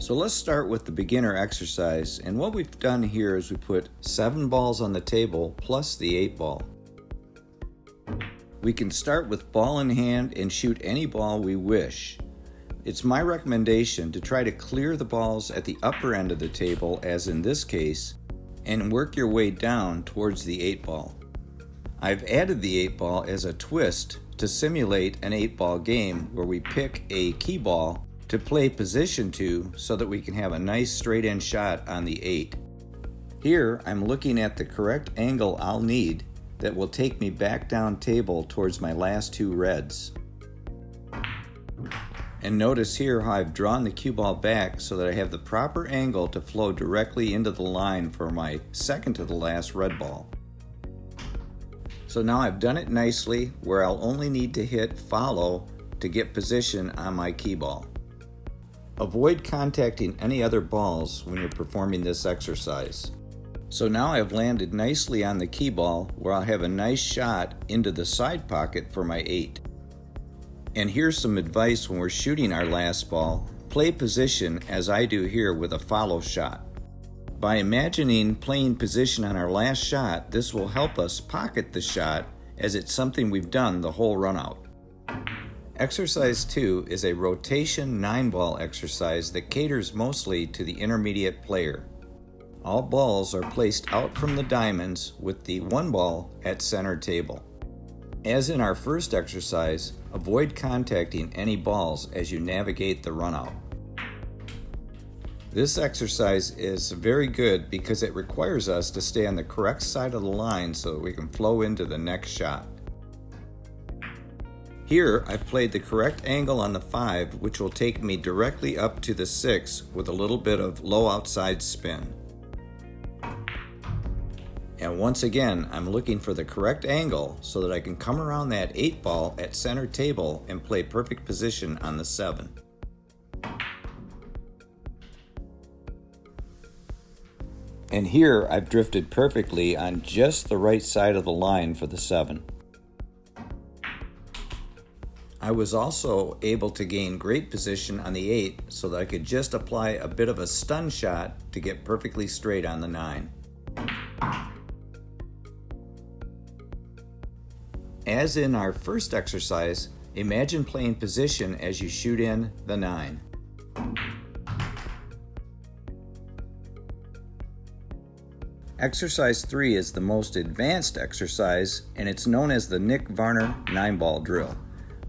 So let's start with the beginner exercise, and what we've done here is we put 7 balls on the table plus the 8 ball. We can start with ball in hand and shoot any ball we wish. It's my recommendation to try to clear the balls at the upper end of the table, as in this case, and work your way down towards the 8 ball. I've added the 8 ball as a twist to simulate an 8 ball game where we pick a key ball to play position to so that we can have a nice straight end shot on the 8. Here I'm looking at the correct angle I'll need that will take me back down table towards my last 2 reds. And notice here how I've drawn the cue ball back so that I have the proper angle to flow directly into the line for my second to the last red ball. So now I've done it nicely where I'll only need to hit follow to get position on my key ball. Avoid contacting any other balls when you're performing this exercise. So now I've landed nicely on the key ball where I'll have a nice shot into the side pocket for my 8. And here's some advice when we're shooting our last ball. Play position as I do here with a follow shot. By imagining playing position on our last shot, this will help us pocket the shot as it's something we've done the whole run out. Exercise 2 is a rotation 9 ball exercise that caters mostly to the intermediate player. All balls are placed out from the diamonds with the 1 ball at center table. As in our first exercise, avoid contacting any balls as you navigate the run out. This exercise is very good because it requires us to stay on the correct side of the line so that we can flow into the next shot. Here I've played the correct angle on the 5, which will take me directly up to the 6 with a little bit of low outside spin. And once again, I'm looking for the correct angle so that I can come around that 8 ball at center table and play perfect position on the 7. And here I've drifted perfectly on just the right side of the line for the 7. I was also able to gain great position on the 8 so that I could just apply a bit of a stun shot to get perfectly straight on the 9. As in our first exercise, imagine playing position as you shoot in the 9. Exercise 3 is the most advanced exercise, and it's known as the Nick Varner 9-ball drill.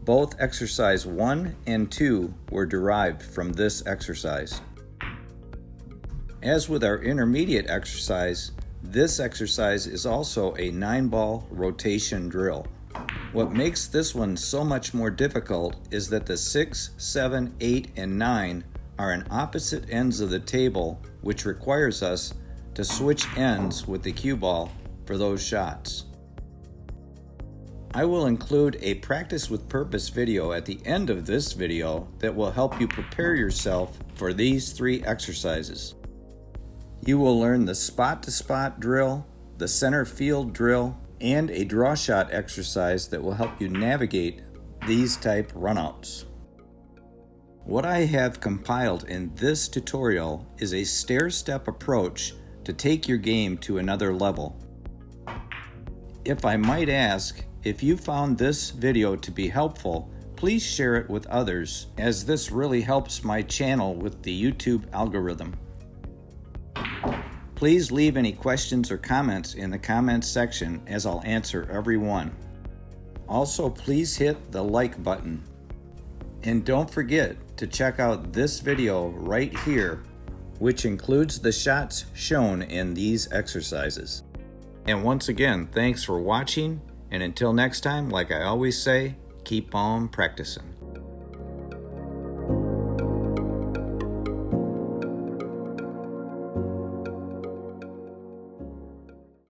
Both exercise 1 and 2 were derived from this exercise. As with our intermediate exercise, this exercise is also a 9-ball rotation drill. What makes this one so much more difficult is that the 6, 7, 8, and 9 are on opposite ends of the table, which requires us to switch ends with the cue ball for those shots. I will include a practice with purpose video at the end of this video that will help you prepare yourself for these 3 exercises. You will learn the spot-to-spot drill, the center field drill, and a draw shot exercise that will help you navigate these type runouts. What I have compiled in this tutorial is a stair-step approach to take your game to another level. If I might ask, if you found this video to be helpful, please share it with others, as this really helps my channel with the YouTube algorithm. Please leave any questions or comments in the comments section, as I'll answer every one. Also, please hit the like button. And don't forget to check out this video right here, which includes the shots shown in these exercises. And once again, thanks for watching. And until next time, like I always say, keep on practicing.